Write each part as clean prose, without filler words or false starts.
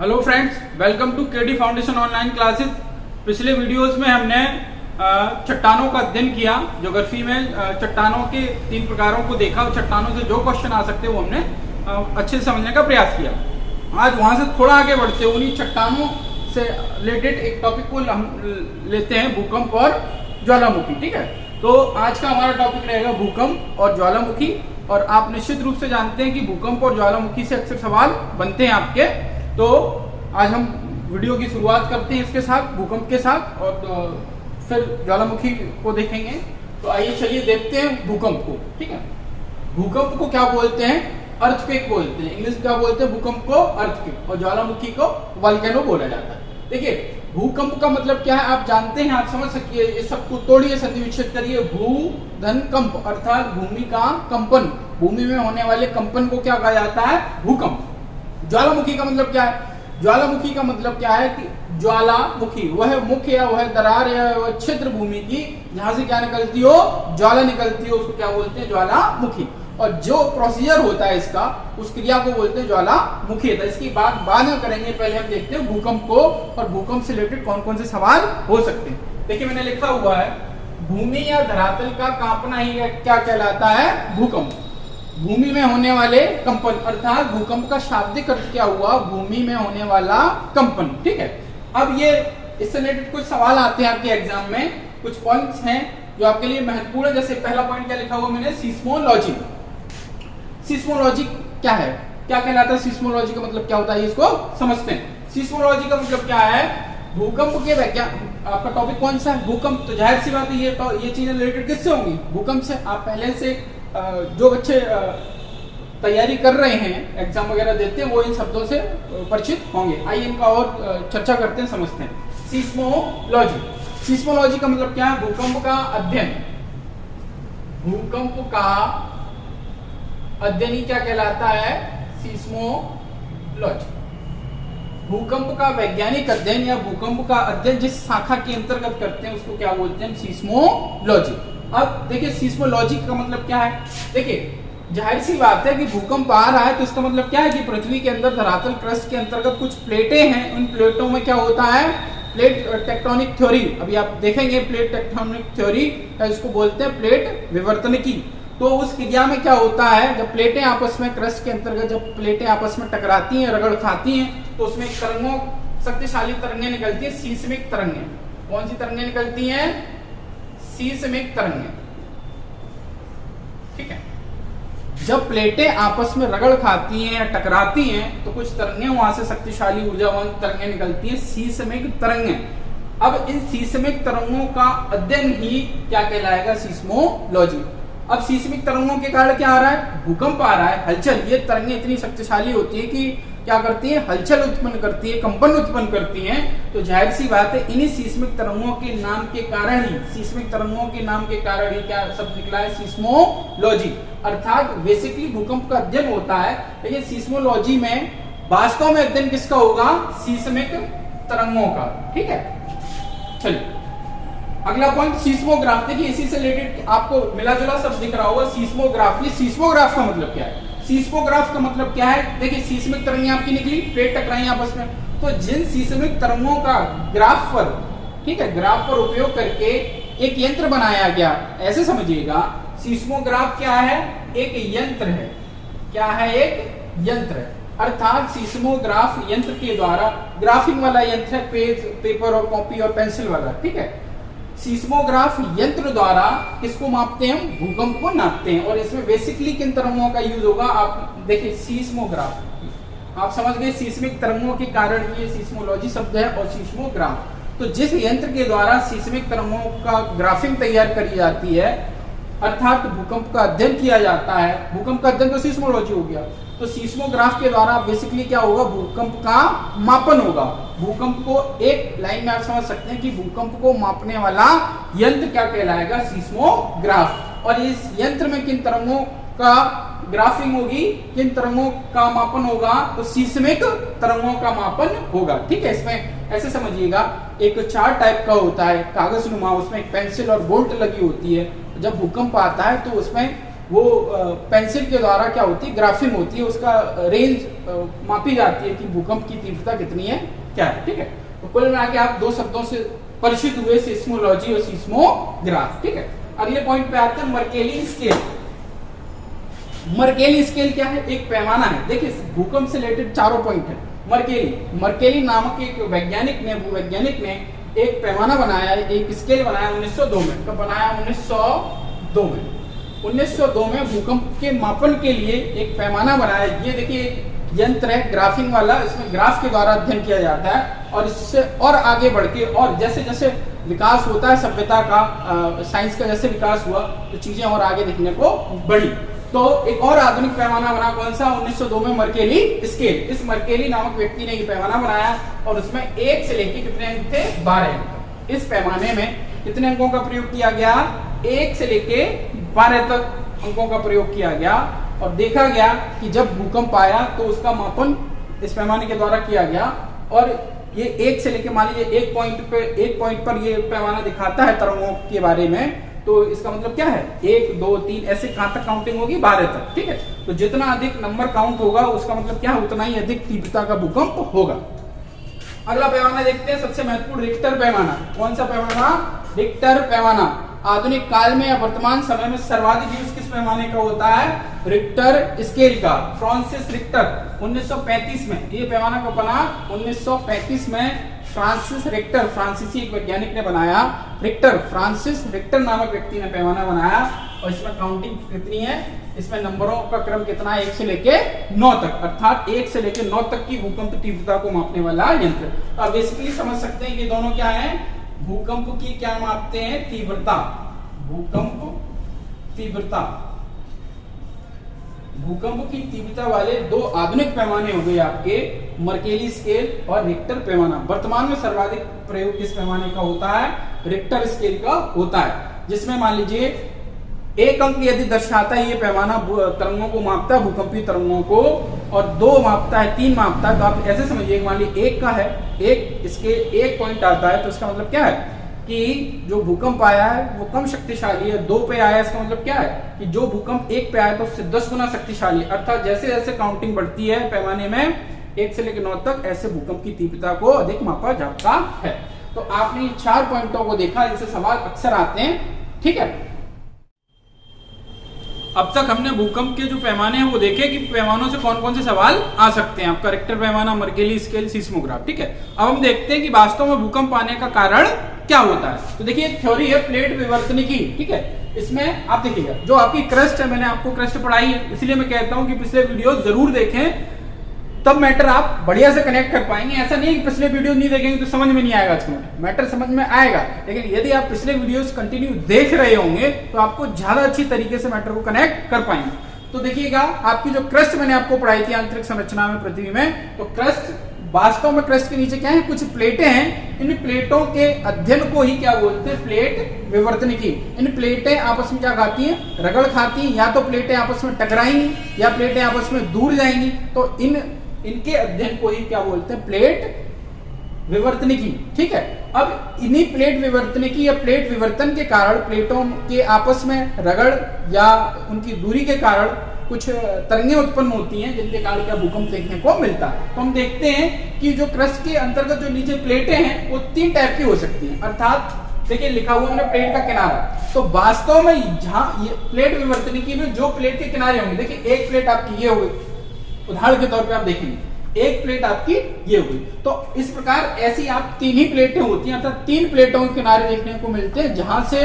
Hello friends, welcome to K D foundation online classes. पिछले videos में हमने चट्टानों का अध्ययन किया। ज्योग्राफी में चट्टानों के 3 प्रकारों को देखा और चट्टानों से जो क्वेश्चन आ सकते हैं वो हमने अच्छे से समझने का प्रयास किया। आज वहां से थोड़ा आगे बढ़ते हैं, उन्हीं चट्टानों से रिलेटेड एक टॉपिक को हम लेते हैं, भूकंप और ज्वालामुखी। ठीक है, तो आज का हमारा टॉपिक रहेगा भूकंप और ज्वालामुखी। और आप निश्चित रूप से जानते हैं कि भूकंप और ज्वालामुखी से अक्सर सवाल बनते हैं आपके। तो आज हम वीडियो की शुरुआत करते हैं इसके साथ, भूकंप के साथ, और फिर ज्वालामुखी को देखेंगे। तो आइए चलिए देखते हैं भूकंप को। ठीक है, भूकंप को क्या बोलते हैं? अर्थक्वेक बोलते हैं। इंग्लिश क्या बोलते हैं? भूकंप को अर्थक्वेक, और ज्वालामुखी को वोल्केनो बोला जाता है। देखिए, भूकंप का मतलब क्या है आप जानते हैं, आप समझ सकिए। ये सबको तोड़िए, संधि विच्छेद करिए। भू धन कंप अर्थात भूमि का कंपन, भूमि में होने वाले कंपन को क्या कहा जाता है? भूकंप। ज्वालामुखी का मतलब क्या है? ज्वालामुखी का मतलब क्या है कि ज्वालामुखी वह मुख्य या वह दरार या वह क्षेत्र भूमि की जहां से क्या निकलती हो? ज्वाला निकलती हो, उसको क्या बोलते हैं? ज्वालामुखी। और जो प्रोसीजर होता है इसका, उस क्रिया को बोलते हैं ज्वालामुखी। तो इसकी बात बाद में करेंगे, पहले हम देखते हैं भूकंप को और भूकंप से रिलेटेड कौन कौन से सवाल हो सकते हैं। देखिए, मैंने लिखा हुआ है भूमि या धरातल का कांपना ही क्या कहलाता है? भूकंप। भूमि में होने वाले कंपन अर्थात भूकंप का शाब्दिक अर्थ क्या हुआ? भूमि में होने वाला कंपन। ठीक है, अब ये इससे रिलेटेड कुछ सवाल आते हैं आपके एग्जाम में। कुछ पॉइंट्स हैं जो आपके लिए महत्वपूर्ण है। जैसे पहला पॉइंट क्या लिखा हुआ मैंने? सीस्मोलॉजी। सीस्मोलॉजी क्या है, क्या कहलाता है? सीस्मोलॉजी का मतलब क्या होता है, इसको समझते हैं। सीस्मोलॉजी का मतलब क्या है? भूकंप के वैज्ञानिक। आपका टॉपिक कौन सा है? भूकंप। तो जाहिर सी बात है ये चीजें रिलेटेड किससे होंगी? भूकंप से। आप पहले से जो बच्चे तैयारी कर रहे हैं, एग्जाम वगैरह देते हैं, वो इन शब्दों से परिचित होंगे। आइए इनका और चर्चा करते हैं, समझते हैं। सीस्मोलॉजी। सीस्मोलॉजी का मतलब क्या है? भूकंप का अध्ययन। भूकंप का अध्ययन ही क्या कहलाता है? सीस्मोलॉजी। भूकंप का वैज्ञानिक अध्ययन या भूकंप का अध्ययन जिस शाखा के अंतर्गत करते हैं उसको क्या बोलते हैं? सीस्मोलॉजी। अब देखिए, सीस्मोलॉजी का मतलब क्या है? देखिए, जाहिर सी बात है कि भूकंप आ रहा है तो इसका मतलब क्या है कि पृथ्वी के अंदर धरातल क्रस्ट के अंतर्गत कुछ प्लेटें हैं। उन प्लेटों में क्या होता है? Plate tectonic theory. अभी आप देखेंगे प्लेट टेक्टोनिक थ्योरी, इसको बोलते हैं प्लेट विवर्तनिकी। तो उस क्रिया में क्या होता है? जब प्लेटें आपस में क्रस्ट के अंतर्गत जब प्लेटें आपस में टकराती हैं, रगड़ खाती हैं, तो उसमें तरंगों, शक्तिशाली तरंगें निकलती है, सीस्मिक तरंगें। कौन सी तरंगें निकलती हैं? सीस्मिक तरंगें। ठीक है, जब प्लेटें आपस में रगड़ खाती हैं या टकराती हैं तो कुछ तरंगें वहां से शक्तिशाली ऊर्जावान तरंगें निकलती हैं, सीस्मिक तरंगें। अब इन सीस्मिक तरंगों का अध्ययन ही क्या कहलाएगा? सीस्मोलॉजी। अब सीस्मिक तरंगों के कारण क्या आ रहा है? भूकंप आ रहा है, हलचल। ये तरंगें इतनी शक्तिशाली होती है कि क्या करती है? हलचल उत्पन्न करती है, कंपन उत्पन्न करती हैं। तो जाहिर सी बात है इन्हीं सीस्मिक तरंगों के नाम के कारण ही, सीस्मिक तरंगों के नाम के कारण ही क्या शब्द निकला है? सीस्मोलॉजी। अर्थात बेसिकली भूकंप का अध्ययन होता है, लेकिन सीस्मोलॉजी में वास्तव में अध्ययन किसका होगा? सीस्मिक तरंगों का। ठीक है, चलिए अगला पॉइंट सीस्मोग्राफ। देखिए, इसी से रिलेटेड आपको मिला जुला शब्द दिख रहा होगा, सीस्मोग्राफ। ये सीस्मोग्राफ का मतलब क्या है? सीस्मोग्राफ का मतलब क्या है? देखिए, सीस्मिक तरंगें आपकी निकली, प्लेट टकराई आपस में, तो जिन सीस्मिक तरंगों का ग्राफ पर, ठीक है, ग्राफ पर उपयोग करके एक यंत्र बनाया गया। ऐसे समझिएगा, सीस्मोग्राफ क्या है? एक यंत्र है। क्या है? एक यंत्र है। अर्थात सीस्मोग्राफ यंत्र के द्वारा, ग्राफिंग वाला यंत्र है, पेज, पेपर और कॉपी और पेंसिल वाला। ठीक है, सीस्मोग्राफ यंत्र द्वारा किसको मापते हैं? भूकंप को नापते हैं। और इसमें बेसिकली किन तरंगों का यूज होगा? आप देखिए, सीस्मोग्राफ, आप समझ गए, सीस्मिक तरंगों के कारण ये सीस्मोलॉजी शब्द है। और सीस्मोग्राफ तो जिस यंत्र के द्वारा सीस्मिक तरंगों का ग्राफिंग तैयार करी जाती है, अर्थात भूकंप का अध्ययन किया जाता है। भूकंप का अध्ययन तो सीस्मोलॉजी हो गया। तो सीस्मोग्राफ के द्वारा बेसिकली क्या होगा? भूकंप का मापन होगा। भूकंप को एक लाइन में आप समझ सकते हैं कि भूकंप को मापने वाला यंत्र क्या कहलाएगा? सीस्मोग्राफ। और इस यंत्र में किन तरंगों का ग्राफिंग होगी, किन तरंगों का मापन होगा? तो सीस्मिक तरंगों का मापन होगा। ठीक है, इसमें ऐसे समझिएगा, एक चार्ट टाइप का होता है, कागज नुमा, उसमें एक पेंसिल और बोल्ट लगी होती है। जब भूकंप आता है तो उसमें वो पेंसिल के द्वारा क्या होती है, ग्राफिंग होती है, उसका रेंज मापी जाती है कि भूकंप की तीव्रता कितनी है, क्या है। ठीक है, तो कुल मिला के आप दो शब्दों से परिचित हुए, सिस्मोलॉजी और सिस्मोग्राफ। ठीक है, अगले पॉइंट पे आते हैं, मर्केली स्केल। मर्केली स्केल क्या है? एक पैमाना है। देखिए भूकंप से रिलेटेड चारों पॉइंट है। मर्केली नामक एक वैज्ञानिक ने, भूवैज्ञानिक ने एक पैमाना बनाया है, एक स्केल बनाया 1902 में। कब बनाया? 1902 में। 1902 में भूकंप के मापन के लिए एक पैमाना बनाया। ये देखिए एक यंत्र है ग्राफिंग वाला, इसमें ग्राफ के द्वारा अध्ययन किया जाता है और इससे और आगे बढ़ के और जैसे जैसे विकास होता है सभ्यता का, साइंस का जैसे विकास हुआ तो चीजें और आगे दिखने को बढ़ी। तो एक और आधुनिक पैमाना बना, कौन सा? 1902 में मर्केली स्केल। इस मर्केली नामक व्यक्ति ने ये पैमाना बनाया और उसमें 1 से लेकर कितने अंक थे? 12 अंक। इस पैमाने में कितने अंकों का प्रयोग किया गया? 1 से लेके 12 तक अंकों का प्रयोग किया गया और देखा गया कि जब भूकंप आया तो उसका मापन इस पैमाने के द्वारा किया गया। और ये 1 से लेके मान लीजिए एक पॉइंट पर ये पैमाना दिखाता है तरंगों के बारे में, तो इसका मतलब क्या है? 1 2 3 ऐसे कहां तक काउंटिंग होगी? 12 तक। ठीक है, तो जितना अधिक नंबर काउंट होगा उसका मतलब क्या है? उतना ही अधिक तीव्रता का भूकंप होगा। अगला पैमाना देखते हैं, सबसे महत्वपूर्ण रिक्टर पैमाना। कौन सा पैमाना? रिक्टर पैमाना। आधुनिक काल में या वर्तमान समय में सर्वाधिक यूज किस पैमाने का होता है? रिक्टर स्केल का। फ्रांसिस रिक्टर 1935 में, ये पैमाना कब बना? 1935 में फ्रांसिस रिक्टर, फ्रांसीसी एक वैज्ञानिक ने बनाया। फ्रांसिस रिक्टर नामक व्यक्ति ने पैमाना बनाया और इसमें काउंटिंग कितनी है? इसमें नंबरों का क्रम कितना है? 1 से लेके 9 तक, अर्थात 1 से लेके 9 तक की भूकंप तीव्रता को मापने वाला यंत्र। अब बेसिकली समझ सकते हैं कि दोनों क्या है? भूकंप की क्या मापते हैं? तीव्रता। भूकंप तीव्रता, भूकंप की तीव्रता वाले दो आधुनिक पैमाने हो गए आपके, मर्केली स्केल और रिक्टर पैमाना। वर्तमान में सर्वाधिक प्रयोग किस पैमाने का होता है? रिक्टर स्केल का होता है, जिसमें मान लीजिए 1 अंक यदि दर्शाता है ये पैमाना तरंगों को मापता है, भूकंपीय तरंगों को, और 2 मापता है, 3 मापता है। तो आप ऐसे समझिए, मान लीजिए 1 का है, एक इसके 1 पॉइंट आता है, तो इसका मतलब क्या है कि जो भूकंप आया है वो कम शक्तिशाली है। 2 पे आया, इसका मतलब क्या है कि जो भूकंप 1 पे आया तो उससे 10 गुना शक्तिशाली। अर्थात जैसे जैसे काउंटिंग बढ़ती है पैमाने में 1 से लेकर 9 तक, ऐसे भूकंप की तीव्रता को अधिक मापा जाता है। तो आपने 4 पॉइंटों को देखा, इनसे सवाल अक्सर आते हैं। ठीक है, अब तक हमने भूकंप के जो पैमाने हैं वो देखे कि पैमानों से कौन कौन से सवाल आ सकते हैं। आपका रिक्टर पैमाना, मर्केली स्केल, सिस्मोग्राफ। ठीक है, अब हम देखते हैं कि वास्तव में भूकंप आने का कारण क्या होता है। तो देखिए एक थ्योरी है प्लेट विवर्तन की। ठीक है, इसमें आप देखिएगा जो आपकी क्रस्ट है, मैंने आपको क्रस्ट पढ़ाई है, इसलिए मैं कहता हूं कि पिछले वीडियो जरूर देखें, तब मैटर आप बढ़िया से कनेक्ट कर पाएंगे। ऐसा नहीं कि पिछले वीडियो नहीं देखेंगे तो समझ में नहीं आएगा, आज मैटर समझ में आएगा, लेकिन यदि आप पिछले वीडियोस कंटिन्यू देख रहे होंगे तो आपको ज्यादा अच्छी तरीके से मैटर को कनेक्ट कर पाएंगे। तो देखिएगा आपकी जो क्रस्ट मैंने आपको पढ़ाई थी आंतरिक संरचना में पृथ्वी में, तो क्रस्ट वास्तव में क्रस्ट के नीचे क्या है? कुछ प्लेटें हैं। इन प्लेटों के अध्ययन को ही क्या बोलते हैं? प्लेट विवर्तन की। इन प्लेटें आपस में क्या खाती हैं? रगड़ खाती हैं। या तो प्लेटें आपस में टकराएंगी या प्लेटें आपस में दूर जाएंगी। तो इनके अध्ययन को ही क्या बोलते हैं? प्लेट विवर्तनिकी। ठीक है, अब इन्हीं प्लेट विवर्तनिकी या प्लेट विवर्तन के कारण प्लेटों के आपस में रगड़ या उनकी दूरी के कारण कुछ तरंगें उत्पन्न होती हैं, जिनके कारण क्या भूकंप देखने को मिलता है। तो हम देखते हैं कि जो क्रस्ट के अंतर्गत जो नीचे प्लेटें हैं वो 3 टाइप की हो सकती हैं। अर्थात देखिए लिखा हुआ है प्लेट का किनारा, तो वास्तव में जहां ये प्लेट विवर्तनिकी में जो प्लेट के किनारे होंगे, देखिए एक प्लेट आपकी ये हो गई, उदाहरण के तौर पे आप देखेंगे एक प्लेट आपकी ये हुई। तो इस प्रकार ऐसी आप 3 ही प्लेटें होती हैं, अर्थात 3 प्लेटों के किनारे देखने को मिलते हैं, जहां से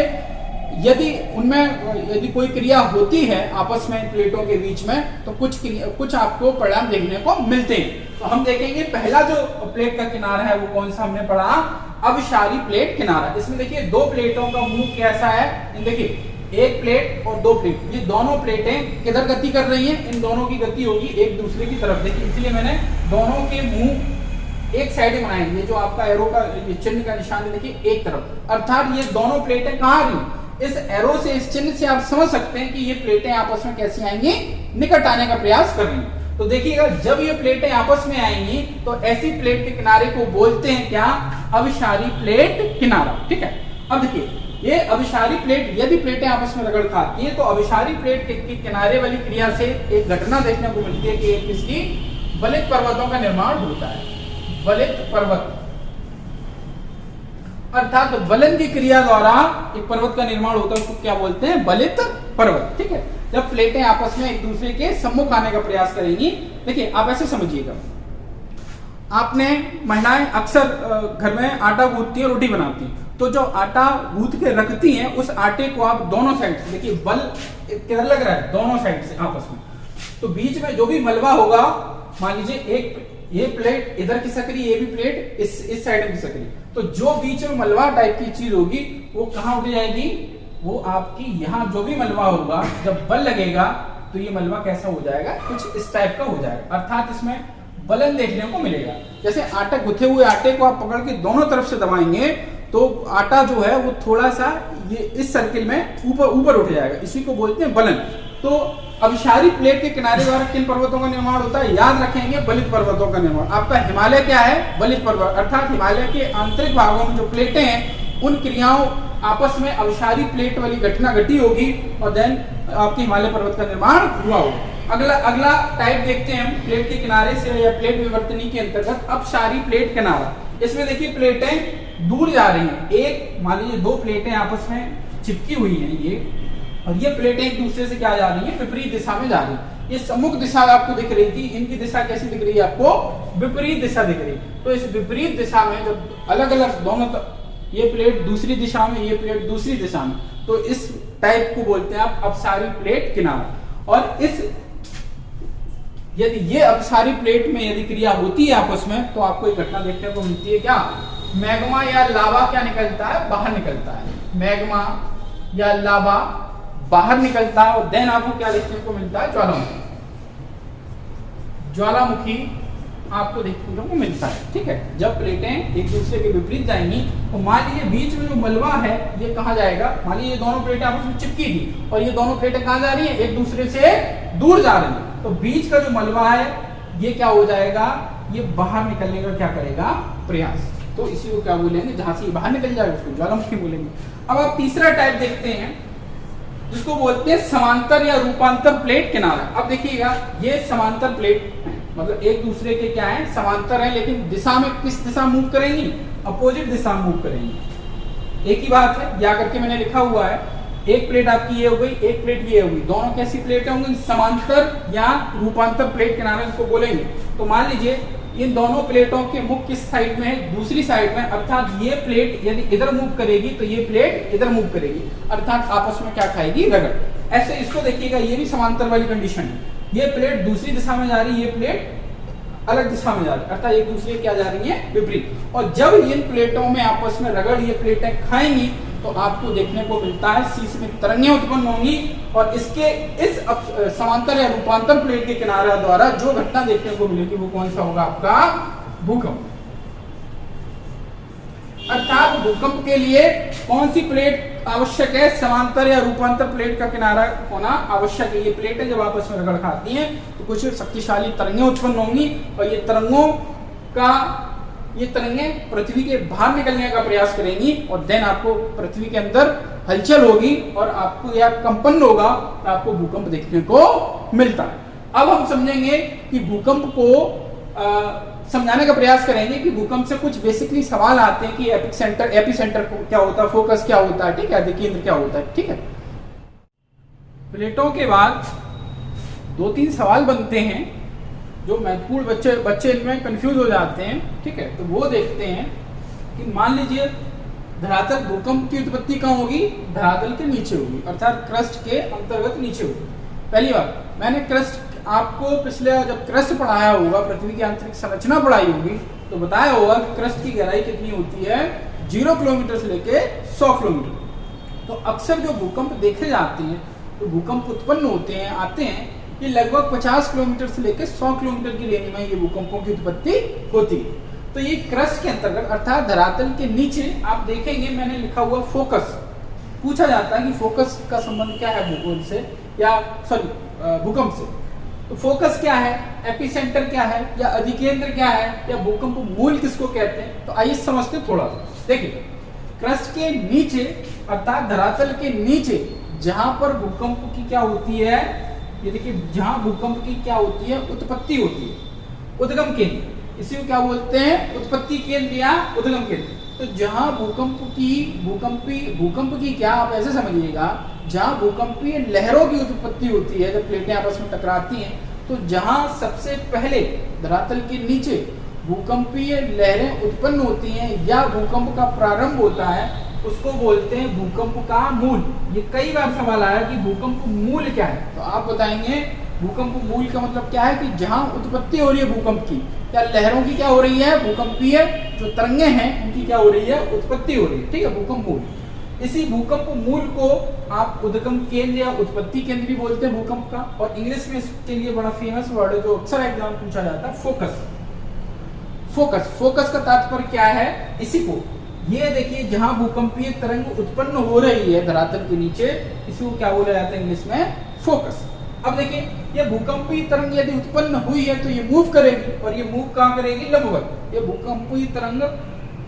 यदि उनमें कोई क्रिया होती है आपस में प्लेटों के बीच में, तो कुछ आपको परिणाम देखने को मिलते हैं। तो हम देखेंगे पहला जो प्लेट का किनारा है वो कौन सा हमने पढ़ा? अविशारी प्लेट किनारा। इसमें देखिए 2 प्लेटों का मुंह कैसा है, देखिए एक प्लेट और 2 प्लेट, ये दोनों प्लेटें किधर गति कर रही हैं? इन दोनों की गति होगी एक दूसरे की तरफ। देखिए इसलिए मैंने दोनों के मुंह एक साइड बनाए। ये जो आपका एरो का चिन्ह का निशान है देखिए एक तरफ, अर्थात ये दोनों प्लेटें कहां आ रही? इस एरो से, इस चिन्ह से आप समझ सकते हैं कि ये प्लेटें आपस में कैसी आएंगी? निकट आने का प्रयास कर रही हैं। तो देखिएगा जब ये प्लेटें आपस में आएंगी तो ऐसी प्लेट के किनारे को बोलते हैं क्या? अविशारी प्लेट किनारा। ठीक है, अब देखिए ये अभिसारी प्लेट, यदि प्लेटें आपस में रगड़ खाती हैं तो अभिसारी प्लेट के किनारे वाली क्रिया से एक घटना देखने को मिलती है कि एक इसकी बलित पर्वतों का निर्माण होता है। बलित पर्वत अर्थात बलन की क्रिया द्वारा एक पर्वत का निर्माण होता है, उसको क्या बोलते हैं? बलित पर्वत। ठीक है, जब प्लेटें आपस में एक दूसरे के सम्मुख आने का प्रयास करेंगी। देखिए आप ऐसे समझिएगा, आपने महिलाएं अक्सर घर में आटा गूंथती है, रोटी बनाती है, तो जो आटा गूंथ के रखती हैं उस आटे को आप दोनों साइड से देखिए, बल किधर लग रहा है? दोनों साइड से आपस में। तो बीच में जो भी मलबा होगा, मान लीजिए एक ये प्लेट इधर खिसक रही, ये भी प्लेट इस साइड में खिसक रही, तो जो बीच में मलबा टाइप की चीज होगी वो कहाँ उठ जाएगी? वो आपकी यहाँ जो भी मलबा होगा, जब बल लगेगा तो ये मलबा कैसा हो जाएगा? कुछ इस टाइप का हो जाएगा, अर्थात इसमें बलन देखने को मिलेगा। जैसे आटा, गुथे हुए आटे को आप पकड़ के दोनों तरफ से दबाएंगे तो आटा जो है वो थोड़ा सा ये इस सर्किल में ऊपर उठ जाएगा, इसी को बोलते हैं बलन। तो अभिसारी प्लेट के किनारे द्वारा किन पर्वतों का निर्माण होता है? याद रखेंगे, बलित पर्वतों का निर्माण। आपका हिमालय क्या है? बलित पर्वत, अर्थात हिमालय के आंतरिक भागों में जो प्लेटें हैं उन क्रियाओं आपस में अभिसारी प्लेट वाली घटना घटी होगी और देन आपके हिमालय पर्वत का निर्माण हुआ होगा। अगला टाइप देखते हैं हम प्लेट के किनारे से या प्लेट विवर्तनी के अंतर्गत अपसारी प्लेट किनारा। इसमें देखिए प्लेटें दूर जा रही हैं, एक मान लीजिए दो प्लेटें आपस में चिपकी हुई हैं ये, और ये प्लेटें एक दूसरे से क्या जा रही हैं? विपरीत दिशा में जा रही है। ये सम्मुख दिशा आपको दिख रही थी, इनकी दिशा कैसी दिख रही है आपको? विपरीत दिशा दिख रही है। तो इस विपरीत दिशा में जब अलग अलग दोनों, ये प्लेट दूसरी दिशा में, ये प्लेट दूसरी दिशा में, तो इस टाइप को बोलते हैं आप अपसारी प्लेट किनारा। और इस यदि ये अपसारी प्लेट में यदि क्रिया होती है आपस में तो आपको एक घटना देखने को मिलती है, क्या? मैग्मा या लावा क्या निकलता है? बाहर निकलता है। मैग्मा या लावा बाहर निकलता है और देन आपको क्या देखने को मिलता है? ज्वालामुखी। ज्वालामुखी आपको देखने को मिलता है। ठीक है, जब प्लेटें एक दूसरे के विपरीत जाएंगी तो मान लीजिए बीच में जो मलबा है ये कहाँ जाएगा? मान लीजिए ये दोनों प्लेटें आपस में चिपकी थी और ये दोनों प्लेटें कहाँ जा रही है? एक दूसरे से दूर जा रही है, तो बीच का जो मलबा है ये क्या हो जाएगा? ये बाहर निकलने का क्या करेगा? प्रयास। तो इसी को क्या बोलेंगे? जहां से ये बाहर निकल जाएगा उसको ज्वालामुखी बोलेंगे। अब आप तीसरा टाइप देखते हैं जिसको बोलते हैं समांतर या रूपांतर प्लेट किनारा। अब देखिएगा, ये समांतर प्लेट मतलब एक दूसरे के क्या है? समांतर है, लेकिन दिशा में किस दिशा मूव करेंगी? अपोजिट दिशा मूव करेंगी। एक ही बात है, या करके मैंने लिखा हुआ है, एक प्लेट आपकी ये हो गई, एक प्लेट ये हो गई, दोनों कैसी प्लेटें होंगी? समांतर या रूपांतर प्लेट किनारा इसको बोलेंगे। तो मान लीजिए इन दोनों प्लेटों के मुख किस साइड में है? दूसरी साइड में, अर्थात ये प्लेट यदि इधर मूव करेगी तो ये प्लेट इधर मूव करेगी, अर्थात आपस में क्या खाएगी? रगड़। ऐसे इसको देखिएगा, ये भी समांतर वाली कंडीशन है। ये प्लेट दूसरी दिशा में जा रही है, ये प्लेट अलग दिशा में जा रही है, अर्थात एक दूसरे क्या जा रही है? विपरीत। और जब इन प्लेटों में आपस में रगड़ ये प्लेटें खाएंगी तो आपको देखने को मिलता है शीश में तरंगें उत्पन्न होंगी और इसके इस समांतर या रूपांतर प्लेट के किनारे द्वारा जो घटना देखने को मिलेगी वो कौन सा होगा? आपका भूकंप। अर्थात भूकंप के लिए कौन सी प्लेट आवश्यक है? समांतर या रूपांतर प्लेट का किनारा होना आवश्यक है। ये प्लेटें जब आपस में रगड़ खाती हैं तो कुछ शक्तिशाली तरंगें उत्पन्न होंगी और ये तरंगें पृथ्वी के बाहर निकलने का प्रयास करेंगी और देन आपको पृथ्वी के अंदर हलचल होगी और आपको या कंपन होगा तो आपको भूकंप देखने को मिलता है। अब हम समझेंगे कि भूकंप को समझाने का प्रयास करेंगे कि भूकंप से कुछ बेसिकली सवाल आते हैं कि एपिसेंटर क्या होता है, फोकस क्या होता है, ठीक है, केंद्र क्या होता है। ठीक है, प्लेटों के बाद 2-3 सवाल बनते हैं जो महत्वपूर्ण बच्चे इनमें कंफ्यूज हो जाते हैं। ठीक है, तो वो देखते हैं कि मान लीजिए धरातल, भूकंप की उत्पत्ति कहाँ होगी? धरातल के नीचे होगी, अर्थात क्रस्ट के अंतर्गत नीचे होगी। पहली बात, मैंने क्रस्ट आपको पिछले जब क्रस्ट पढ़ाया होगा, पृथ्वी की आंतरिक संरचना पढ़ाई होगी तो बताया होगा कि क्रस्ट की गहराई कितनी होती है? 0 किलोमीटर से लेके 100 किलोमीटर। तो अक्सर जो भूकंप देखे जाते हैं, तो भूकंप उत्पन्न होते हैं, आते हैं, ये लगभग 50 किलोमीटर से लेकर 100 किलोमीटर की रेंज में ये भूकंपों की उत्पत्ति होती है। तो ये क्रस्ट के अंतर्गत अर्थात धरातल के नीचे आप देखेंगे मैंने लिखा हुआ फोकस। पूछा जाता है कि फोकस का संबंध क्या है भूगोल से या भूकंप से। तो फोकस क्या है, एपिसेंटर क्या है, या अधिकेंद्र क्या है, या भूकंप मूल किसको कहते हैं? तो आइए समझते थोड़ा सा। देखिए, क्रस्ट के नीचे अर्थात धरातल के नीचे जहां पर भूकंप की क्या होती है, ये देखिए जहां भूकंप की क्या होती है, उत्पत्ति होती है, उद्गम केंद्र, इसी को क्या बोलते हैं, उत्पत्ति केंद्र या उद्गम केंद्र। तो जहां भूकंप की क्या, आप ऐसे समझिएगा, जहां भूकंपीय लहरों की उत्पत्ति होती है, जब प्लेटें आपस में टकराती हैं, तो जहां सबसे पहले धरातल के नीचे भूकंपीय लहरें उत्पन्न होती हैं या भूकंप का प्रारंभ होता है, उसको बोलते हैं भूकंप का मूल। ये कई बार सवाल आया कि भूकंप मूल क्या है, तो आप बताएंगे भूकंप मूल का मतलब क्या है कि जहां उत्पत्ति हो रही है भूकंप की, क्या लहरों की क्या हो रही है, भूकंपीय जो तरंगे हैं उनकी क्या हो रही है, उत्पत्ति हो रही है, ठीक है, भूकंप मूल। इसी भूकंप मूल को आप उद्गम केंद्र या उत्पत्ति केंद्र भी बोलते हैं भूकंप का। और इंग्लिश में इसके लिए बड़ा फेमस वर्ड है जो अक्सर एग्जाम पूछा जाता है, फोकस। फोकस का तात्पर्य क्या है, इसी को, ये देखिए जहां भूकंपीय तरंग उत्पन्न हो रही है धरातल के नीचे, इसी को क्या बोला जाता है इंग्लिश में, फोकस। अब देखिए ये भूकंपीय तरंग यदि उत्पन्न हुई है तो ये मूव करेगी, और ये मूव कहां करेगी, लंबवत। ये भूकंपीय तरंग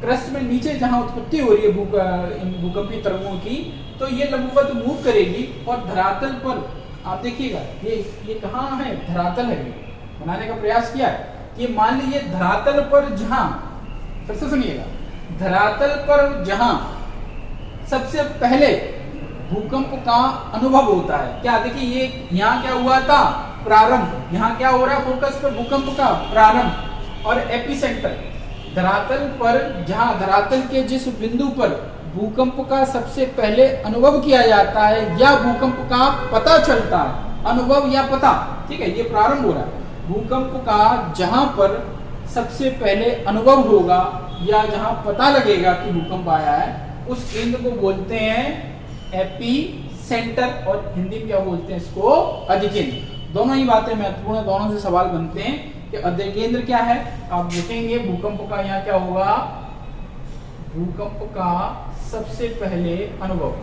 क्रस्ट में नीचे जहां उत्पत्ति हो रही है भूकंपीय तरंगों की, तो ये लंबवत मूव करेगी। और धरातल पर आप देखिएगा, ये कहां है, धरातल है, बनाने का प्रयास किया है। ये मान लीजिए धरातल पर जहां, फिर से सुनिएगा, धरातल पर जहां सबसे पहले भूकंप का अनुभव होता है, क्या देखिए ये यहाँ क्या हुआ था, प्रारंभ, यहाँ क्या हो रहा है, फोकस पर भूकंप का प्रारंभ। और एपिसेंटर, धरातल पर जहां धरातल के जिस बिंदु पर भूकंप का सबसे पहले अनुभव किया जाता है या भूकंप का पता चलता है, अनुभव या पता, ठीक है, ये प्रारंभ हो रहा है। भूकंप का जहां पर सबसे पहले अनुभव होगा या जहां पता लगेगा कि भूकंप आया है, उस केंद्र को बोलते हैं एपी सेंटर, और हिंदी में क्या बोलते हैं इसको, अधिकेंद्र। दोनों ही बातें महत्वपूर्ण है, दोनों से सवाल बनते हैं कि अधिकेंद्र क्या है। आप देखेंगे भूकंप का यहाँ क्या होगा, भूकंप का सबसे पहले अनुभव,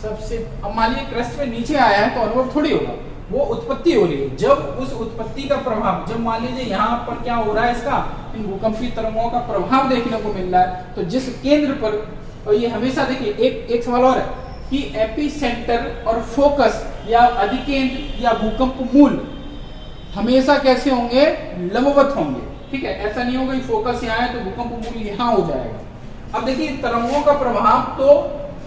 सबसे, अब मान लीजिए क्रस्ट में नीचे आया है तो अनुभव थोड़ी होगा, वो उत्पत्ति हो रही है। जब उस उत्पत्ति का प्रभाव, जब मान लीजिए यहाँ पर क्या हो रहा है, इसका, इन भूकंपीय तरंगों का प्रभाव देखने को मिल रहा है, तो जिस केंद्र पर, और ये हमेशा देखिए एक सवाल और है कि एपिसेंटर और फोकस या अधिकेंद्र या भूकंप मूल हमेशा कैसे होंगे, लंबवत होंगे, ठीक है। ऐसा नहीं होगा कि फोकस यहाँ है तो भूकंप मूल यहाँ हो जाएगा। अब देखिए तरंगों का प्रभाव तो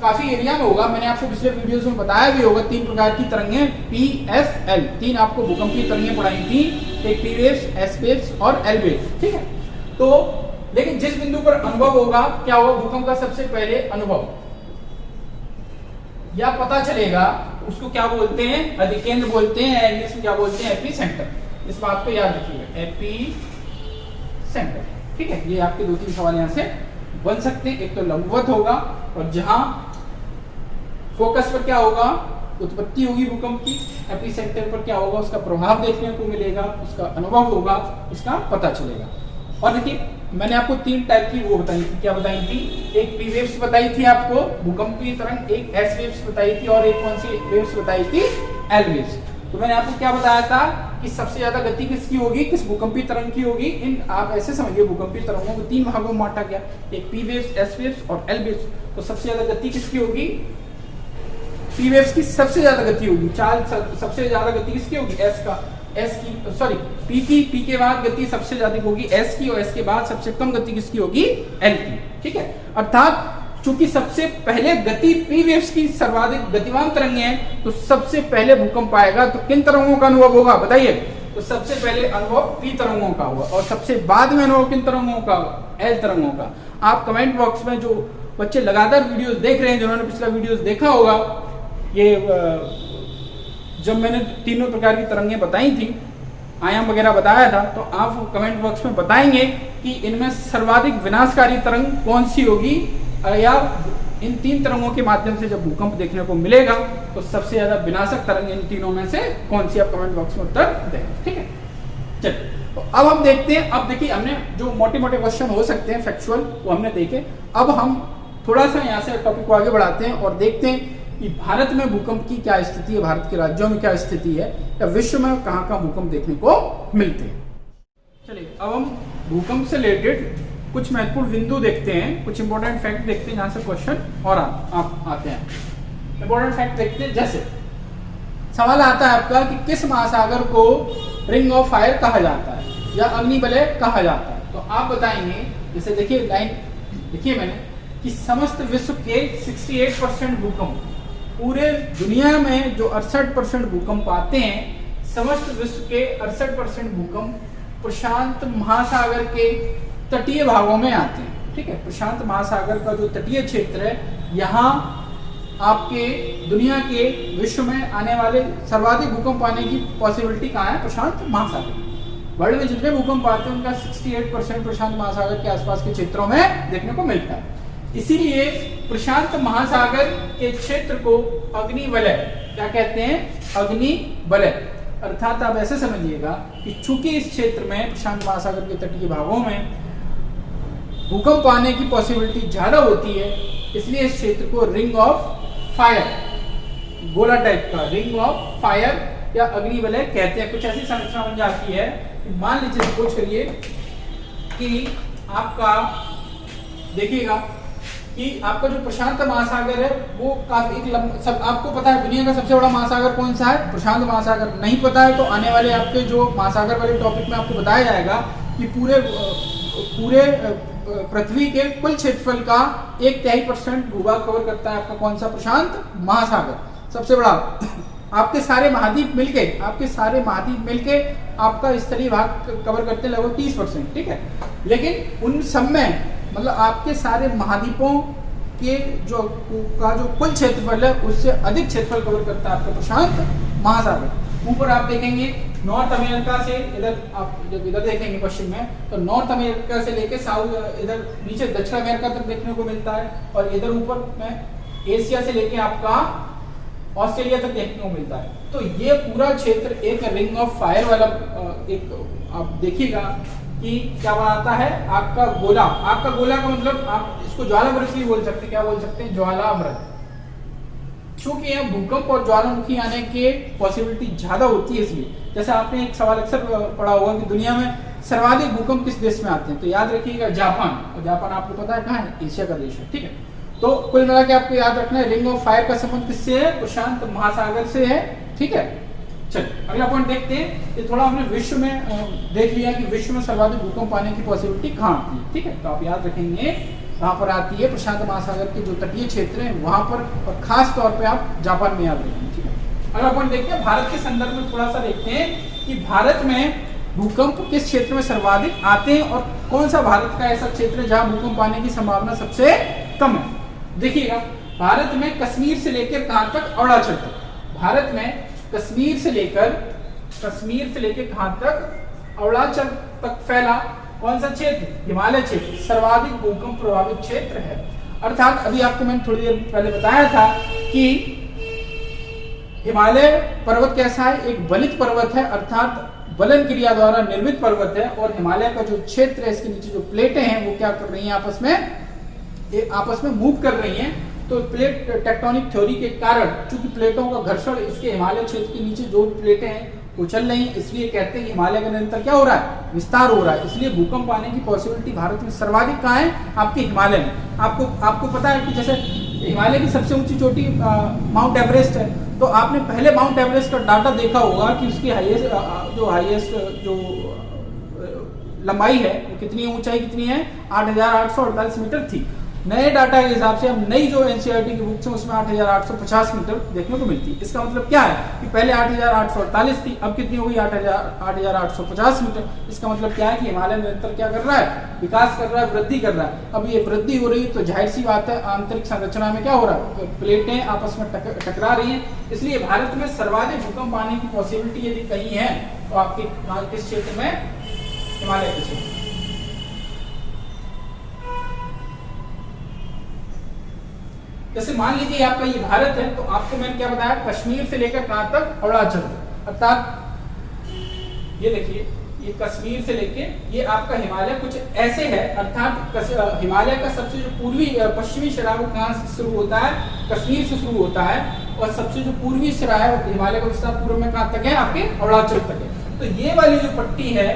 काफी एरिया में होगा, मैंने आपको पिछले वीडियोस में बताया भी होगा, 3 प्रकार की तरंगें, पी, एस, एल, 3 आपको भूकंपीय तरंगें पढ़ाई थी, एक पी वेव्स, एस वेव्स और एल वेव्स, ठीक है। तो लेकिन जिस बिंदु पर अनुभव होगा, क्या होगा, भूकंप का सबसे पहले अनुभव या पता चलेगा, उसको क्या बोलते हैं, अधिकेंद्र बोलते हैं, इंग्लिश में क्या बोलते हैं, एपी सेंटर। इस बात को याद रखिएगा, एपी सेंटर, ठीक है। ये आपके 2-3 सवाल यहां से बन सकते हैं। एक तो लंबवत होगा, और जहां फोकस पर क्या होगा, उत्पत्ति होगी भूकंप की, एपी सेंटर पर क्या होगा, उसका प्रभाव देखने को मिलेगा, उसका अनुभव होगा, उसका पता चलेगा। और देखिए मैंने आपको 3 टाइप की वो बताई थी, क्या बताई थी, एक पी वेव्स बताई थी आपको, भूकंपीय तरंग, एक एस वेव्स बताई थी, और एक कौन सी वेव्स बताई थी, एल वेव्स। तो मैंने आपको क्या बताया था कि सबसे ज्यादा गति किसकी होगी, किस भूकंपीय तरंग की होगी। इन आप ऐसे समझिए, भूकंपीय तरंगों को 3 भागों में बांटा गया, एक पी वेव्स, एस वेव्स और एल वेव्स। तो सबसे ज्यादा गति किसकी होगी, पी वेव्स की सबसे ज्यादा गति होगी। चाल सबसे ज्यादा गति किसकी होगी, एस का, एस की, सॉरी पी की, पी के बाद गति सबसे ज्यादा होगी एस की, और एस के बाद सबसे कम गति किसकी होगी, एल की, ठीक है। अर्थात चूंकि सबसे पहले गति पी वेव्स की सर्वाधिक गतिवान तरंगे हैं, तो सबसे पहले भूकंप आएगा तो किन तरंगों का अनुभव होगा, बताइए। तो सबसे पहले अनुभव पी तरंगों का होगा, और सबसे बाद में अनुभव किन तरंगों का, एल तरंगों का। आप कमेंट बॉक्स में, जो बच्चे लगातार वीडियोस देख रहे हैं, जिन्होंने पिछला वीडियोस देखा होगा, ये जब मैंने 3 प्रकार की तरंगें बताई थी, आयाम वगैरह बताया था, तो आप कमेंट बॉक्स में बताएंगे कि इनमें सर्वाधिक विनाशकारी तरंग कौन सी होगी, या इन 3 तरंगों के माध्यम से जब भूकंप देखने को मिलेगा तो सबसे ज्यादा विनाशक तरंग इन तीनों में से कौन सी, आप कमेंट बॉक्स में उत्तर दें, ठीक है। चलिए, तो अब हम देखते हैं, अब देखिए हमने जो मोटे-मोटे क्वेश्चन हो सकते हैं फैक्चुअल, वो हमने देखे। अब हम थोड़ा सा यहाँ से टॉपिक को आगे बढ़ाते हैं और देखते हैं कि भारत में भूकंप की क्या स्थिति है, भारत के राज्यों में क्या स्थिति है, या विश्व में कहाँ भूकंप देखने को मिलते हैं। चलिए, अब हम भूकंप से रिलेटेड कुछ महत्वपूर्ण बिंदु देखते हैं, कुछ इंपॉर्टेंट फैक्ट देखते हैं जहां से क्वेश्चन और आते हैं। इंपॉर्टेंट फैक्ट देखते हैं, जैसे सवाल आता है आपका कि किस महासागर को रिंग ऑफ फायर कहा जाता है या अग्निवलय कहा जाता है। तो आप बताएंगे, जैसे देखिए लाइन देखिए मैंने कि समस्त विश्व के 68% भूकंप, पूरे दुनिया में जो 68% भूकंप आते हैं, समस्त विश्व के 68% भूकंप प्रशांत महासागर के तटीय भागों में आते हैं। ठीक है, प्रशांत महासागर का जो तटीय क्षेत्र है, यहाँ आपके दुनिया के विश्व में आने वाले सर्वाधिक भूकंप आने की पॉसिबिलिटी कहाँ है? प्रशांत महासागर। वर्ल्ड में जितने भूकंप आते हैं उनका 68% प्रशांत महासागर के आसपास के क्षेत्रों में देखने को मिलता है। इसीलिए प्रशांत महासागर के क्षेत्र को अग्निवलय क्या कहते हैं? अग्निवलय। अर्थात आप ऐसे समझिएगा कि चूंकि इस क्षेत्र में प्रशांत महासागर के तटीय भागों में भूकंप आने की पॉसिबिलिटी ज्यादा होती है, इसलिए इस क्षेत्र को रिंग ऑफ फायर, गोला टाइप का रिंग ऑफ फायर या अग्निवलय कहते हैं। कुछ ऐसी संरचना बन जाती है कि मान लीजिए सपोज करिए कि आपका देखिएगा कि आपका जो प्रशांत महासागर है वो काफी सब आपको पता है दुनिया का सबसे बड़ा महासागर कौन सा है? प्रशांत महासागर। नहीं पता है तो आने वाले आपके जो महासागर वाले टॉपिक में आपको बताया जाएगा कि पूरे पृथ्वी के कुल क्षेत्रफल का 1/3% भूभाग कवर करता है आपका कौन सा? प्रशांत महासागर सबसे बड़ा। आपके सारे महाद्वीप मिलके आपका स्तरीय भाग कवर करते हैं लगभग 30%। ठीक है, लेकिन उन सब में मतलब आपके सारे महाद्वीपों के जो कुल क्षेत्रफल है उससे अधिक क्षेत्रफल कवर करता है आपका प्रशांत महासागर। ऊपर आप देखेंगे नॉर्थ अमेरिका से, इधर आप जब इधर देखेंगे पश्चिम में तो नॉर्थ अमेरिका से लेके साउथ इधर नीचे दक्षिण अमेरिका तक देखने को मिलता है, और इधर ऊपर में एशिया से लेके आपका ऑस्ट्रेलिया तक देखने को मिलता है। तो ये पूरा क्षेत्र एक रिंग ऑफ फायर वाला एक आप देखिएगा कि क्या बनाता है आपका गोला। आपका गोला का मतलब आप इसको ज्वालाव्रत भी बोल सकते हैं। क्या बोल सकते हैं? ज्वालाव्रत। क्योंकि यहाँ भूकंप और ज्वालामुखी आने के पॉसिबिलिटी ज्यादा होती है, इसलिए जैसे आपने एक सवाल अक्सर पढ़ा होगा कि दुनिया में सर्वाधिक भूकंप किस देश में आते हैं, तो याद रखिएगा जापान। और जापान आपको पता है कहाँ है? एशिया का देश है। ठीक है, तो कुल मिला के आपको याद रखना है रिंग ऑफ फायर का संबंध किससे है? प्रशांत महासागर से है। ठीक है, चलिए अगला पॉइंट देखते हैं। ये थोड़ा हमने विश्व में देख लिया कि विश्व में सर्वाधिक भूकंप आने की पॉसिबिलिटी कहाँ आती है। ठीक है, तो आप याद रखेंगे वहां पर आती है प्रशांत महासागर के जो तटीय क्षेत्र है वहां पर, और खास तौर पे आप जापान में याद रखेंगे। ठीक है, अगला पॉइंट देखते हैं। भारत के संदर्भ में थोड़ा सा देखते हैं कि भारत में भूकंप किस क्षेत्र में सर्वाधिक आते हैं और कौन सा भारत का ऐसा क्षेत्र है जहां भूकंप आने की संभावना सबसे कम है। देखिएगा भारत में कश्मीर से लेकर कहां तक? अरुणाचल तक। भारत में कश्मीर से लेकर कहां तक? अरुणाचल तक फैला कौन सा क्षेत्र? हिमालय क्षेत्र सर्वाधिक भूकंप प्रभावित क्षेत्र है। अर्थात अभी आपको मैंने थोड़ी देर पहले बताया था कि हिमालय पर्वत कैसा है? एक बलित पर्वत है, अर्थात बलन क्रिया द्वारा निर्मित पर्वत है। और हिमालय का जो क्षेत्र है, इसके नीचे जो प्लेटें हैं वो क्या कर रही हैं? आपस में मूव कर रही हैं। तो प्लेट टेक्टोनिक थ्योरी के कारण चूंकि प्लेटों का घर्षण इसके हिमालय क्षेत्र के नीचे जो प्लेटें हैं वो चल रही हैं, इसलिए कहते हैं कि हिमालय का निरंतर क्या हो रहा है? विस्तार हो रहा है। इसलिए भूकंप आने की पॉसिबिलिटी भारत में सर्वाधिक कहाँ है? आपके हिमालय में। आपको पता है कि जैसे हिमालय की सबसे ऊंची चोटी माउंट एवरेस्ट है, तो आपने पहले माउंट एवरेस्ट का डाटा देखा होगा कि उसकी हाईएस्ट जो लंबाई है वो कितनी, ऊंचाई कितनी है? 8,848 मीटर थी। नए डाटा के हिसाब से हम नई जो एनसीईआरटी की बुक्स है उसमें 8,850 मीटर देखने को मिलती है। इसका मतलब क्या है कि पहले 8,848 थी, अब कितनी हो गई? 8,850 मीटर। इसका मतलब क्या है कि हिमालय निरंतर क्या कर रहा है? विकास कर रहा है, वृद्धि कर रहा है। अब ये वृद्धि हो रही है तो जाहिर सी बात है आंतरिक संरचना में क्या हो रहा है? प्लेटें आपस में टकरा रही हैं। इसलिए भारत में सर्वाधिक भूकंप आने की पॉसिबिलिटी यदि कहीं है तो आपके किस क्षेत्र में? हिमालय के क्षेत्र। जैसे मान लीजिए आपका ये भारत है, तो आपको मैंने क्या बताया? कश्मीर से लेकर कहां तक? अरुणाचल तक। अर्थात ये देखिए, ये कश्मीर से लेके ये आपका हिमालय कुछ ऐसे है। अर्थात हिमालय का सबसे जो पूर्वी पश्चिमी सिरा वो कहां से शुरू होता है? कश्मीर से शुरू होता है। और सबसे जो पूर्वी सिरा है हिमालय का विस्तार पूर्व में कहां तक है? आपके अरुणाचल तक है। तो ये वाली जो पट्टी है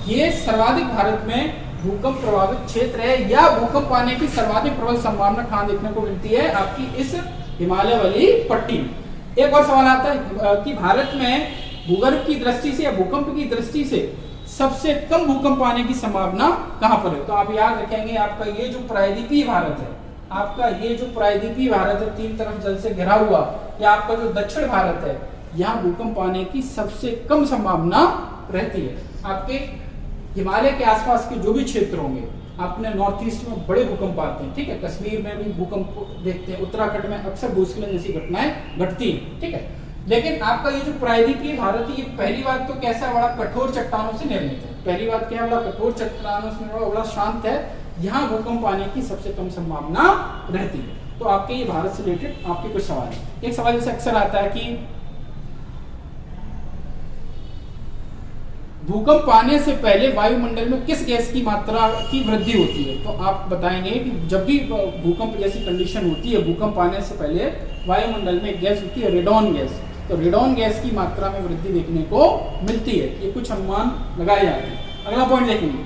ये सर्वाधिक भारत में भूकंप प्रभावित क्षेत्र है या भूकंप आने की सर्वाधिक प्रबल संभावना कहां देखने को मिलती है? आपकी इस हिमालय वाली पट्टी में। एक और सवाल आता है कि भारत में भूगर्भ की दृष्टि से या भूकंप की दृष्टि से सबसे कम भूकंप आने की संभावना कहां पर है? तो आप याद रखेंगे आपका ये जो प्रायद्वीपीय भारत है, आपका ये जो प्रायद्वीपीय भारत है, तीन तरफ जल से घिरा हुआ, या आपका जो दक्षिण भारत है, यहाँ भूकंप आने की सबसे कम संभावना रहती है। आपके हिमालय के आसपास के जो भी क्षेत्र होंगे, आपने नॉर्थ ईस्ट में बड़े भूकंप आते हैं, ठीक है, कश्मीर में भी भूकंप देखते हैं, उत्तराखंड में अक्सर भूस्खलन जैसी घटनाएं घटती हैं, ठीक है। लेकिन आपका ये जो प्रायद्वीपीय भारत है, ये पहली बात तो कैसा बड़ा कठोर चट्टानों से निर्मित है, पहली बात क्या है, बड़ा कठोर चट्टानों से बड़ा शांत है, यहाँ भूकंप आने की सबसे कम संभावना रहती है। तो आपके ये भारत से रिलेटेड आपके कुछ सवाल है। एक सवाल जैसे अक्सर आता है कि भूकंप आने से पहले वायुमंडल में किस गैस की मात्रा की वृद्धि होती है? तो आप बताएंगे कि जब भी भूकंप जैसी कंडीशन होती है, भूकंप आने से पहले वायुमंडल में गैस होती है रेडॉन गैस, तो रेडॉन गैस की मात्रा में वृद्धि देखने को मिलती है। ये कुछ अनुमान लगाए जाते हैं। अगला पॉइंट देखेंगे,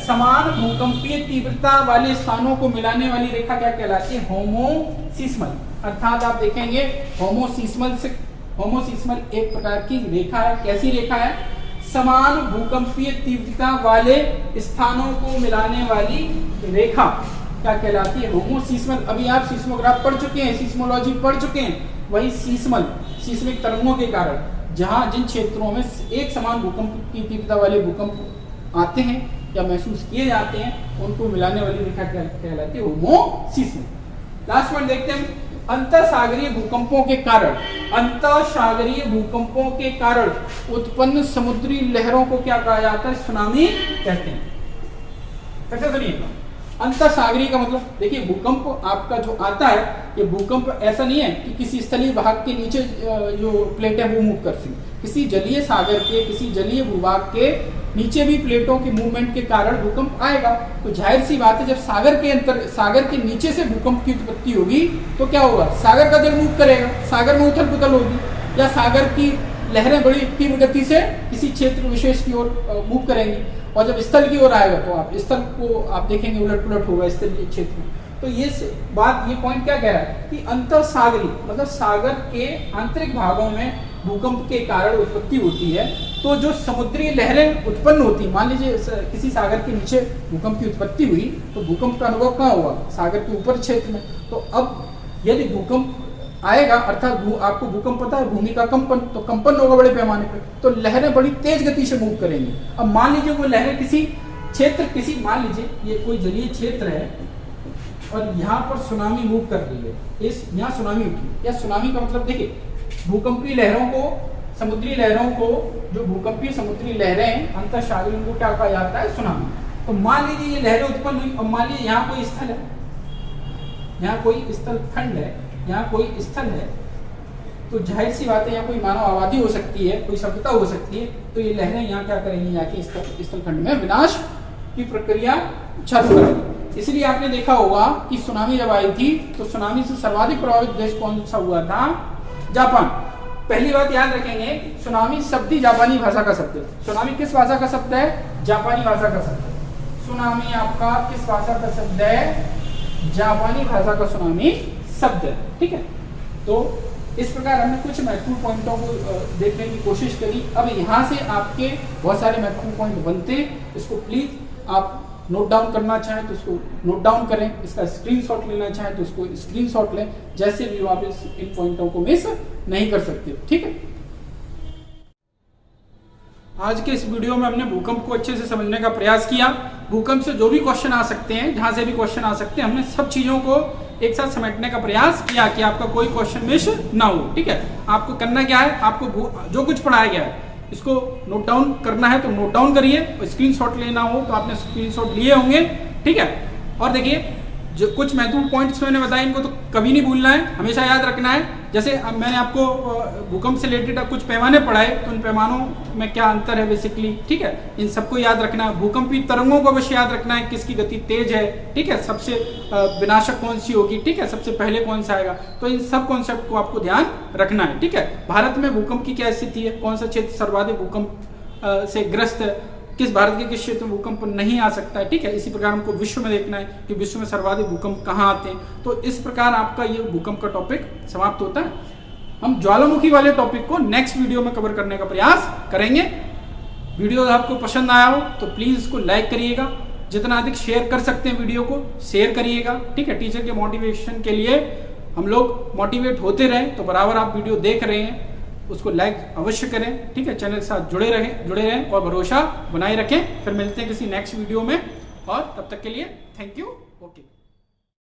समान भूकंपीय तीव्रता वाले स्थानों को मिलाने वाली रेखा क्या कहलाती है? होमोसिस्मल। अर्थात आप देखेंगे होमोसिस्मल एक प्रकार की रेखा है। कैसी रेखा है? समान भूकंपीय तीव्रता वाले स्थानों को मिलाने वाली रेखा क्या कहलाती है? होमोसिस्मल। अभी आप सिस्मोग्राफ पढ़ चुके हैं, सिस्मोलॉजी पढ़ चुके हैं, वही सिस्मिक तरंगों के कारण जहां जिन क्षेत्रों में एक समान भूकंप की तीव्रता वाले भूकंप आते हैं या महसूस किए जाते हैं, उनको मिलाने वाली रेखा क्या कहलाती है? होमोसिस्मल। लास्ट पॉइंट देखते हैं, अंतरसागरीय भूकंपों के कारण उत्पन्न समुद्री लहरों को क्या कहा जाता है? सुनामी कहते हैं। कैसे सुनिएगा, अंतरसागरीय का मतलब देखिए, भूकंप आपका जो आता है, ये भूकंप ऐसा नहीं है कि किसी स्थलीय भाग के नीचे जो प्लेट है वो मूव कर सके। किसी जलीय सागर के, किसी जलीय भूभाग के नीचे भी प्लेटों के मूवमेंट के कारण भूकंप आएगा। तो जाहिर सी बात है, जब सागर के नीचे से भूकंप की उत्पत्ति होगी तो क्या होगा? सागर का जल मूव करेगा, सागर में उथल पुथल होगी, या सागर की लहरें बड़ी तीव्र गति से किसी क्षेत्र विशेष की ओर मूव करेंगी, और जब स्थल की ओर आएगा तो आप स्थल को आप देखेंगे उलट पुलट होगा स्थलीय क्षेत्र में। तो ये पॉइंट क्या कह रहा है कि अंतरसागरीय मतलब सागर के आंतरिक भागों में भूकंप के कारण उत्पत्ति होती है। तो जो समुद्री लहरें उत्पन्न होती, मान लीजिए किसी सागर के नीचे भूकंप की उत्पत्ति हुई, तो भूकंप का अनुभव कहाँ हुआ? सागर के ऊपर क्षेत्र में। तो अब यदि भूकंप आएगा, अर्थात आपको भूकंप पता है, भूमि का कंपन, तो कंपन होगा बड़े पैमाने पर, तो लहरें बड़ी तेज गति से मूव करेंगी। अब मान लीजिए वो लहरें मान लीजिए ये कोई जलीय क्षेत्र है और यहाँ पर सुनामी मूव कर रही है, यहाँ सुनामी उठी, या सुनामी का मतलब देखिए, भूकंपीय लहरों को, समुद्री लहरों को, जो भूकंपीय समुद्री लहरें अंतरसागरीय, उनको क्या कहा जाता है? सुनामी। तो मान लीजिए ये लहरें उत्पन्न हुई, और मान लीजिए यहाँ कोई स्थल है, यहाँ कोई स्थल खंड है, यहाँ कोई स्थल है, तो जाहिर सी बात है यहाँ कोई मानव आबादी हो सकती है, कोई सभ्यता हो सकती है, तो ये लहरें यहाँ क्या करेंगी? जाके स्थल खंड में विनाश की प्रक्रिया चालू करेगी। इसलिए आपने देखा होगा कि सुनामी जब आई थी, तो सुनामी से सर्वाधिक प्रभावित देश कौन सा हुआ था? जापान। पहली बात याद रखेंगे, सुनामी शब्द ही जापानी भाषा का शब्द है। सुनामी किस भाषा का शब्द है? जापानी भाषा का शब्द है। सुनामी आपका किस भाषा का शब्द है? जापानी भाषा का सुनामी शब्द है, ठीक है। तो इस प्रकार हमने कुछ महत्वपूर्ण पॉइंटों को देखने की कोशिश करी। अब यहाँ से आपके बहुत सारे महत्वपूर्ण पॉइंट बनते हैं, इसको प्लीज आप नोट डाउन करना चाहें तो इसको नोट डाउन करें, इसका स्क्रीनशॉट लेना चाहें तो उसको स्क्रीनशॉट लें, जैसे भी आप इन पॉइंटों को मिस नहीं कर सकते, ठीक है। आज के इस वीडियो में हमने भूकंप को अच्छे से समझने का प्रयास किया। भूकंप से जो भी क्वेश्चन आ सकते हैं, जहां से भी क्वेश्चन आ सकते हैं, हमने सब चीजों को एक साथ समेटने का प्रयास किया कि आपका कोई क्वेश्चन मिस ना हो, ठीक है। आपको करना क्या है, आपको जो कुछ पढ़ाया गया है इसको नोट डाउन करना है तो नोट डाउन करिए, स्क्रीनशॉट लेना हो तो आपने स्क्रीनशॉट लिए होंगे, ठीक है। और देखिए, जो कुछ महत्वपूर्ण पॉइंट्स मैंने बताए, इनको तो कभी नहीं भूलना है, हमेशा याद रखना है। जैसे अब मैंने आपको भूकंप से रिलेटेड कुछ पैमाने पढ़ाए, तो उन पैमानों में क्या अंतर है बेसिकली, ठीक है, इन सबको याद रखना है। भूकंपीय तरंगों को अवश्य याद रखना है, किसकी गति तेज है, ठीक है, सबसे विनाशक कौन सी होगी, ठीक है, सबसे पहले कौन सा आएगा, तो इन सब कॉन्सेप्ट को आपको ध्यान रखना है, ठीक है। भारत में भूकंप की क्या स्थिति है, कौन सा क्षेत्र सर्वाधिक भूकंप से ग्रस्त है, किस भारत के किस क्षेत्र में भूकंप नहीं आ सकता है, ठीक है। इसी प्रकार हमको विश्व में देखना है कि विश्व में सर्वाधिक भूकंप कहाँ आते हैं। तो इस प्रकार आपका ये भूकंप का टॉपिक समाप्त होता है। हम ज्वालामुखी वाले टॉपिक को नेक्स्ट वीडियो में कवर करने का प्रयास करेंगे। वीडियो आपको पसंद आया हो तो प्लीज इसको लाइक करिएगा, जितना अधिक शेयर कर सकते हैं वीडियो को शेयर करिएगा, ठीक है। टीचर के मोटिवेशन के लिए हम लोग मोटिवेट होते रहें, तो बराबर आप वीडियो देख रहे हैं उसको लाइक अवश्य करें, ठीक है। चैनल के साथ जुड़े रहें और भरोसा बनाए रखें। फिर मिलते हैं किसी नेक्स्ट वीडियो में, और तब तक के लिए थैंक यू। ओके।